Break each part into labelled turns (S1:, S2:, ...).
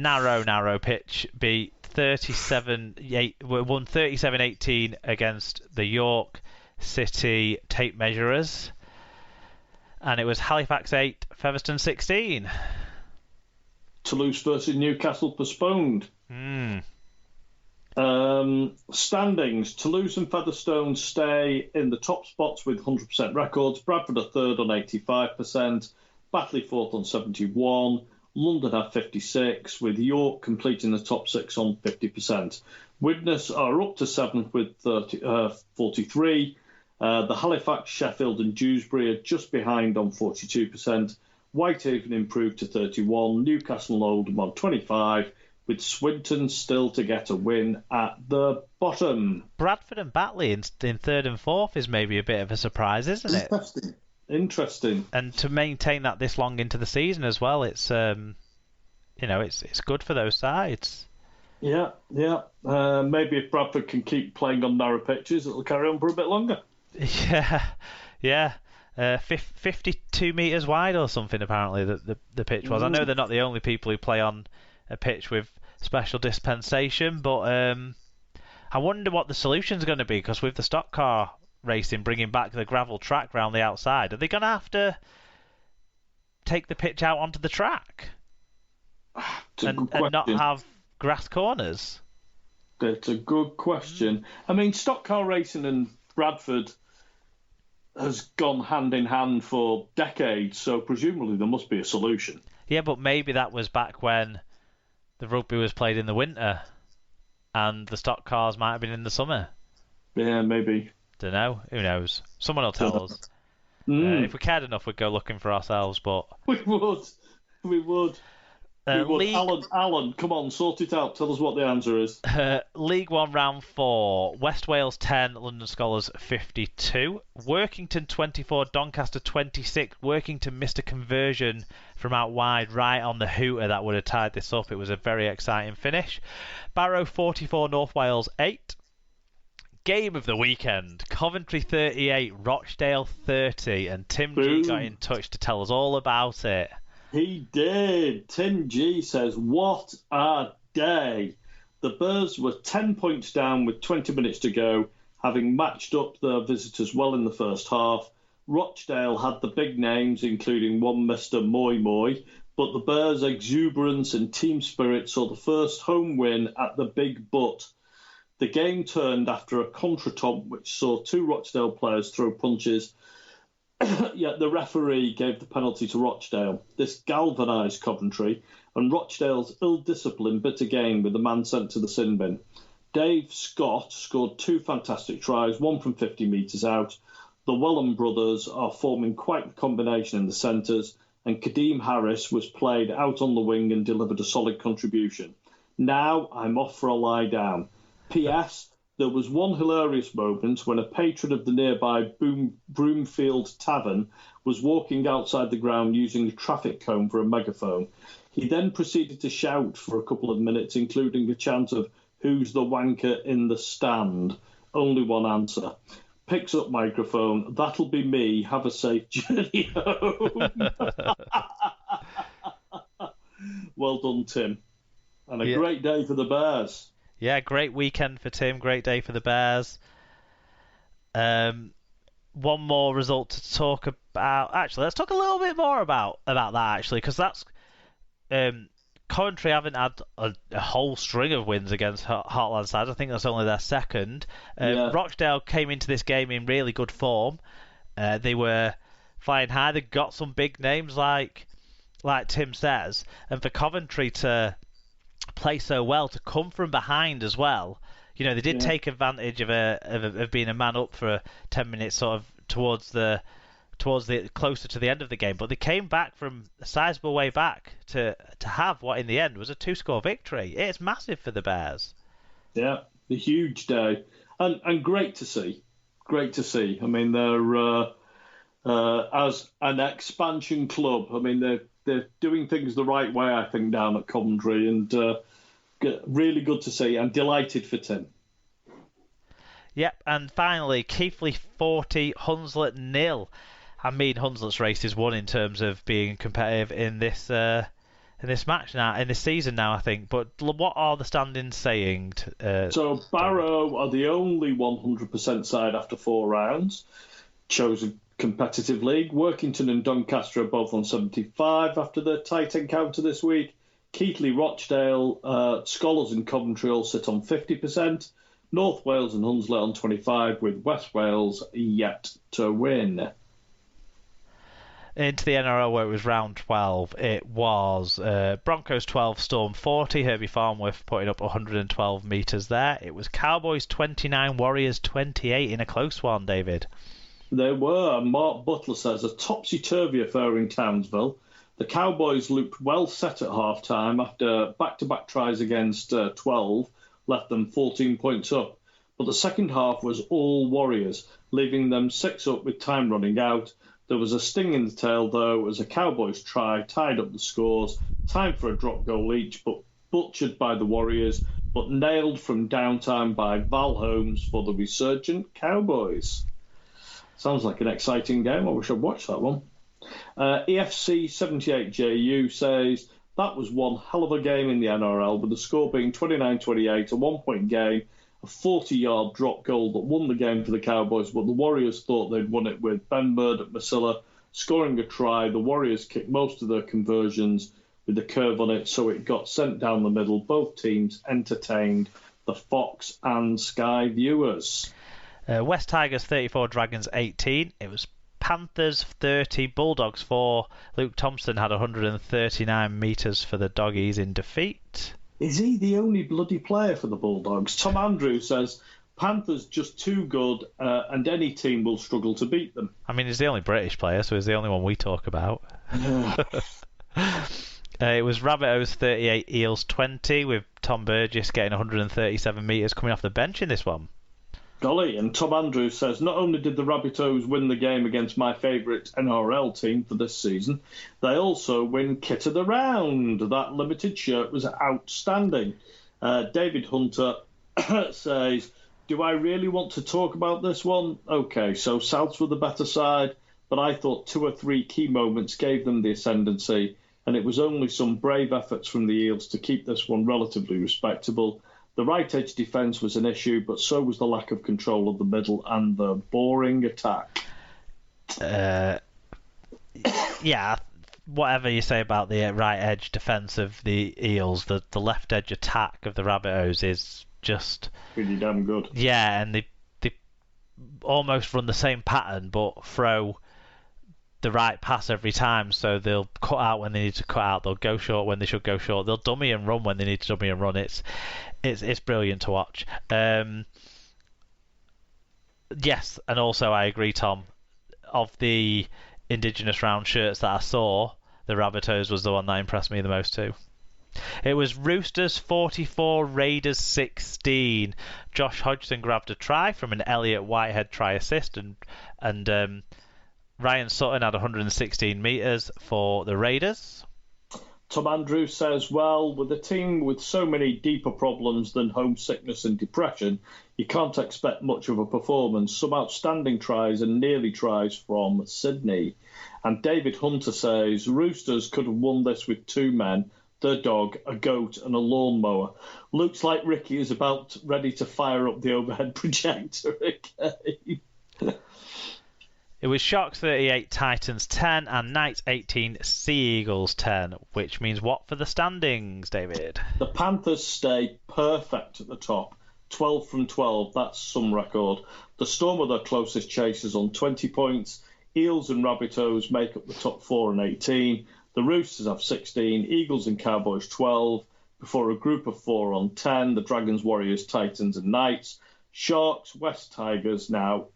S1: narrow pitch beat 37-18 against the York City tape measurers, and it was Halifax 8, Featherstone 16.
S2: Toulouse versus Newcastle postponed. Standings: Toulouse and Featherstone stay in the top spots with 100% records. Bradford are third on 85%. Batley fourth on 71. London have 56, with York completing the top six on 50%. Widnes are up to seventh with 43. The Halifax, Sheffield and Dewsbury are just behind on 42%. Whitehaven improved to 31. Newcastle and Oldham on 25, with Swinton still to get a win at the bottom.
S1: Bradford and Batley in third and fourth is maybe a bit of a surprise, isn't it?
S2: Interesting.
S1: And to maintain that this long into the season as well, it's it's good for those sides.
S2: Yeah. Maybe if Bradford can keep playing on narrow pitches, it'll carry on for a bit longer.
S1: Yeah. 52 metres wide or something, apparently, the pitch was. I know they're not the only people who play on a pitch with special dispensation, but I wonder what the solution's going to be, because with the stock car racing bringing back the gravel track round the outside, are they going to have to take the pitch out onto the track and not have grass corners?
S2: That's a good question. I mean, stock car racing and Bradford has gone hand in hand for decades, so presumably there must be a solution.
S1: Yeah, but maybe that was back when the rugby was played in the winter and the stock cars might have been in the summer.
S2: Yeah, maybe.
S1: Don't know. Who knows? Someone will tell us. If we cared enough, we'd go looking for ourselves, but...
S2: We would. Alan, come on, sort it out. Tell us what the answer is.
S1: League One Round 4. West Wales 10, London Scholars 52. Workington 24, Doncaster 26. Workington missed a conversion from out wide right on the hooter that would have tied this up. It was a very exciting finish. Barrow 44, North Wales 8. Game of the weekend. Coventry 38, Rochdale 30. And Tim G got in touch to tell us all about it.
S2: He did. Tim G says, what a day. The Bears were 10 points down with 20 minutes to go, having matched up their visitors well in the first half. Rochdale had the big names, including one Mr. Moy Moy, but the Bears' exuberance and team spirit saw the first home win at the Big Butt. The game turned after a contretemps which saw two Rochdale players throw punches, yet the referee gave the penalty to Rochdale. This galvanised Coventry, and Rochdale's ill-discipline bit again with the man sent to the sin bin. Dave Scott scored two fantastic tries, one from 50 metres out. The Wellham brothers are forming quite the combination in the centres, and Kadeem Harris was played out on the wing and delivered a solid contribution. Now I'm off for a lie down. P.S. There was one hilarious moment when a patron of the nearby Broomfield Tavern was walking outside the ground using a traffic cone for a megaphone. He then proceeded to shout for a couple of minutes, including a chant of, "Who's the wanker in the stand?" Only one answer. Picks up microphone. "That'll be me. Have a safe journey home." Well done, Tim. And a great day for the Bears.
S1: Yeah, great weekend for Tim. Great day for the Bears. One more result to talk about. Actually, let's talk a little bit more about that, actually, because that's... Coventry haven't had a whole string of wins against Heartland sides. I think that's only their second. Rochdale came into this game in really good form. They were flying high. They got some big names, like Tim says. And for Coventry to play so well, to come from behind as well, they did take advantage of being a man up for 10 minutes, sort of towards the closer to the end of the game, but they came back from a sizable way back to have what in the end was a 2-score victory. It's massive for the Bears.
S2: Yeah, a huge day, and great to see. I mean, they're as an expansion club. I mean, they're doing things the right way, I think, down at Coventry, and really good to see. I'm delighted for Tim.
S1: Yep, and finally, Keighley 40, Hunslet 0. I mean, Hunslet's race is one in terms of being competitive in this this match now, in this season now, I think. But what are the standings saying?
S2: So Barrow are the only 100% side after 4 rounds. Chose a competitive league. Workington and Doncaster are both on 75 after their tight encounter this week. Keighley, Rochdale, Scholars and Coventry all sit on 50%. North Wales and Hunslet on 25, with West Wales yet to win.
S1: Into the NRL, where it was round 12, it was Broncos 12, Storm 40. Herbie Farnworth putting up 112 metres there. It was Cowboys 29, Warriors 28 in a close one, David.
S2: There were. Mark Butler says a topsy-turvy affair in Townsville. The Cowboys looked well set at half-time after back-to-back tries against 12 left them 14 points up. But the second half was all Warriors, leaving them 6 up with time running out. There was a sting in the tail, though, as a Cowboys try tied up the scores. Time for a drop goal each, but butchered by the Warriors, but nailed from downtime by Val Holmes for the resurgent Cowboys. Sounds like an exciting game. I wish I'd watched that one. EFC 78JU says that was one hell of a game in the NRL, with the score being 29-28, a 1-point game, a 40-yard drop goal that won the game for the Cowboys, but the Warriors thought they'd won it with Ben Bird at Masilla scoring a try. The Warriors kicked most of their conversions with the curve on it, so it got sent down the middle. Both teams entertained the Fox and Sky viewers.
S1: West Tigers 34, Dragons 18. It was Panthers 30, Bulldogs 4. Luke Thompson had 139 metres for the Doggies in defeat.
S2: Is he the only bloody player for the Bulldogs? Tom Andrews says Panthers just too good and any team will struggle to beat them.
S1: I mean, he's the only British player, so he's the only one we talk about. It was Rabbitohs 38, Eels 20, with Tom Burgess getting 137 metres coming off the bench in this one.
S2: Golly, and Tom Andrews says, not only did the Rabbitohs win the game against my favourite NRL team for this season, they also win Kit of the Round. That limited shirt was outstanding. David Hunter says, do I really want to talk about this one? Okay, so Souths were the better side, but I thought 2 or 3 key moments gave them the ascendancy, and it was only some brave efforts from the Eels to keep this one relatively respectable. The right edge defence was an issue, but so was the lack of control of the middle and the boring attack.
S1: Yeah, whatever you say about the right edge defence of the Eels, the left edge attack of the Rabbitohs is just
S2: pretty damn good.
S1: Yeah, and they almost run the same pattern, but throw the right pass every time, so they'll cut out when they need to cut out, they'll go short when they should go short, they'll dummy and run when they need to dummy and run. It's brilliant to watch. Yes, and also I agree, Tom, of the Indigenous round shirts that I saw, the Rabbitohs was the one that impressed me the most too. It was Roosters 44, Raiders 16. Josh Hodgson grabbed a try from an Elliot Whitehead try assist, and Ryan Sutton had 116 metres for the Raiders.
S2: Tom Andrews says, well, with a team with so many deeper problems than homesickness and depression, you can't expect much of a performance. Some outstanding tries and nearly tries from Sydney. And David Hunter says, Roosters could have won this with 2 men, their dog, a goat and a lawnmower. Looks like Ricky is about ready to fire up the overhead projector again.
S1: It was Sharks 38, Titans 10, and Knights 18, Sea Eagles 10, which means what for the standings, David?
S2: The Panthers stay perfect at the top, 12 from 12, that's some record. The Storm are their closest chasers on 20 points. Eels and Rabbitohs make up the top 4 on 18. The Roosters have 16, Eagles and Cowboys 12, before a group of 4 on 10, the Dragons, Warriors, Titans and Knights. Sharks, West Tigers now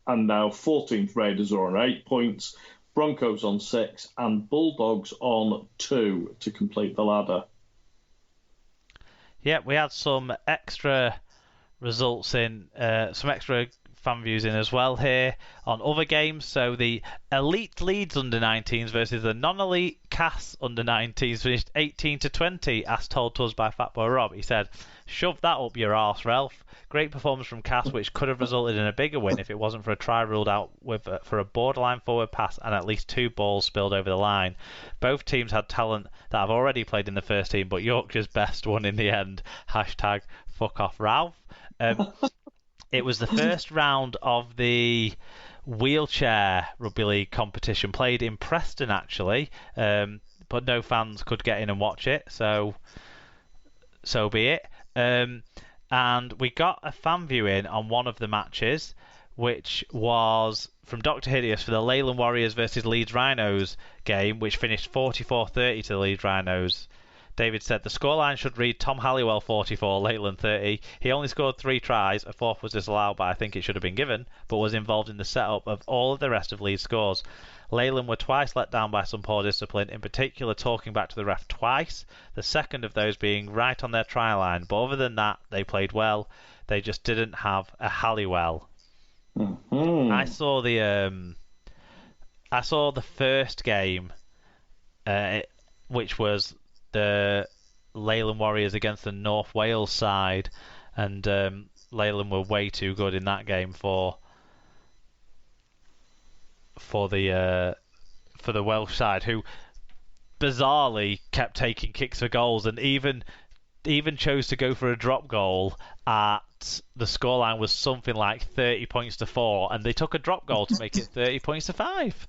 S2: and now 14th Raiders are on 8 points, Broncos on 6, and Bulldogs on 2 to complete the ladder.
S1: Yeah, we had some extra results in, some extra fan views in as well here on other games. So the Elite Leeds under-19s versus the non-elite CAS under-19s finished 18-20, as told to us by Fatboy Rob. He said, "Shove that up your arse, Ralph. Great performance from CAS, which could have resulted in a bigger win if it wasn't for a try ruled out for a borderline forward pass and at least 2 balls spilled over the line. Both teams had talent that have already played in the first team, but Yorkshire's best won in the end. Hashtag fuck off, Ralph." It was the first round of the wheelchair rugby league competition, played in Preston actually, but no fans could get in and watch it, so be it. And we got a fan viewing on one of the matches, which was from Dr. Hideous for the Leyland Warriors versus Leeds Rhinos game, which finished 44-30 to the Leeds Rhinos. David said the scoreline should read Tom Halliwell 44, Leyland 30. He only scored 3 tries, a 4th was disallowed, but I think it should have been given, but was involved in the setup of all of the rest of Leeds' scores. Leyland were twice let down by some poor discipline, in particular talking back to the ref twice, the second of those being right on their try line, but other than that, they played well. They just didn't have a Halliwell.
S2: Mm-hmm.
S1: I saw the first game, which was the Leyland Warriors against the North Wales side, and Leyland were way too good in that game for the Welsh side, who bizarrely kept taking kicks for goals and even chose to go for a drop goal at the scoreline was something like 30 points to 4, and they took a drop goal to make it 30 points to 5.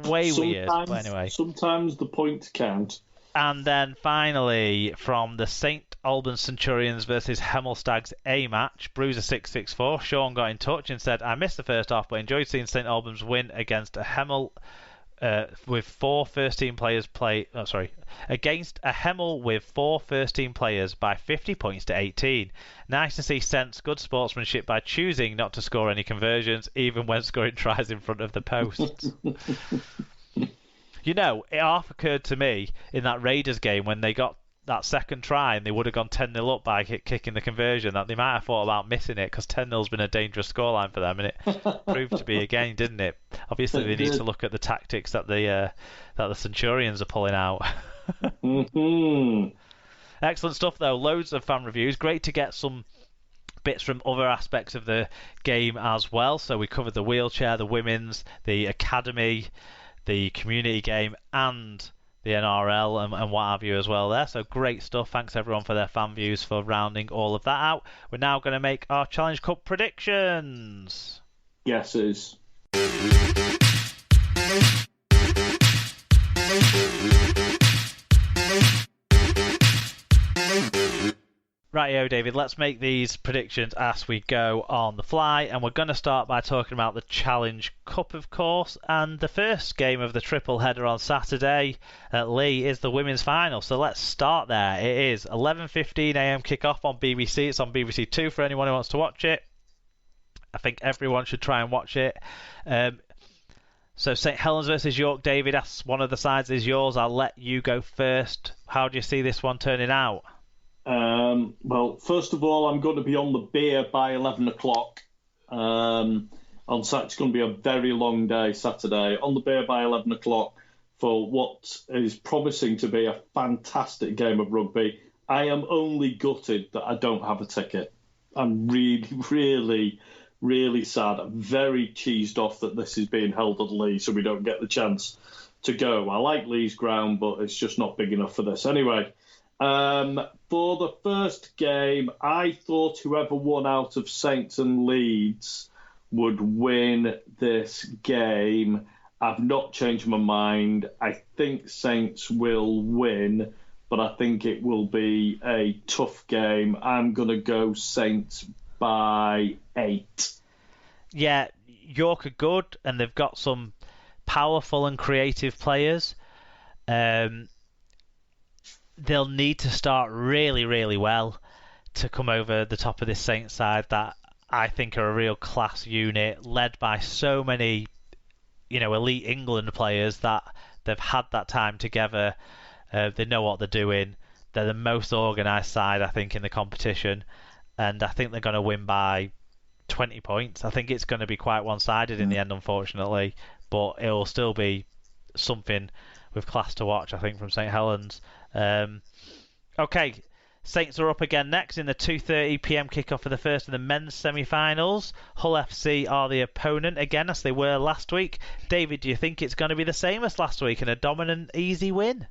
S1: Way weird, but anyway.
S2: Sometimes the points count.
S1: And then finally, from the St Albans Centurions versus Hemel Stags A match, Bruiser664, Sean got in touch and said, "I missed the first half, but enjoyed seeing St Albans win against a Hemel with 4 first-team players against a Hemel with 4 first-team players by 50 points to 18. Nice to see Sense good sportsmanship by choosing not to score any conversions, even when scoring tries in front of the posts." You know, it half occurred to me in that Raiders game when they got that second try and they would have gone 10-0 up by kicking the conversion, that they might have thought about missing it, because 10-0's been a dangerous scoreline for them, and it proved to be again, didn't it? Obviously, they need to look at the tactics that the Centurions are pulling out.
S2: Mm-hmm.
S1: Excellent stuff, though. Loads of fan reviews. Great to get some bits from other aspects of the game as well. So we covered the wheelchair, the women's, the academy, the community game, and the NRL and what have you as well there. So great stuff. Thanks everyone for their fan views for rounding all of that out. We're now going to make our Challenge Cup predictions.
S2: Guesses.
S1: Rightio, David, let's make these predictions as we go on the fly, and we're going to start by talking about the Challenge Cup, of course, and the first game of the triple header on Saturday at Leigh is the women's final, so let's start there. It is 11:15am kickoff on BBC. It's on BBC Two for anyone who wants to watch it. I think everyone should try and watch it. So St Helens versus York, David, that's one of the sides is yours. I'll let you go first. How do you see this one turning out?
S2: Well, first of all, I'm going to be on the beer by 11 o'clock. On Saturday, it's going to be a very long day, Saturday. On the beer by 11 o'clock for what is promising to be a fantastic game of rugby. I am only gutted that I don't have a ticket. I'm really sad. I'm very cheesed off that this is being held at Leigh, so we don't get the chance to go. I like Leigh's ground, but it's just not big enough for this. Anyway, for the first game, I thought whoever won out of Saints and Leeds would win this game. I've not changed my mind. I think Saints will win, but I think it will be a tough game. I'm going to go Saints by 8.
S1: Yeah, York are good, and they've got some powerful and creative players. They'll need to start really well to come over the top of this Saints side that I think are a real class unit, led by so many, elite England players that they've had that time together. They know what they're doing. They're the most organised side, I think, in the competition, and I think they're going to win by 20 points. I think it's going to be quite one-sided in the end, unfortunately, but it will still be something with class to watch, I think, from St Helens. Okay, Saints are up again next in the 2:30 p.m. kickoff for the first of the men's semi-finals. Hull FC are the opponent again, as they were last week. David, do you think it's going to be the same as last week and a dominant, easy win?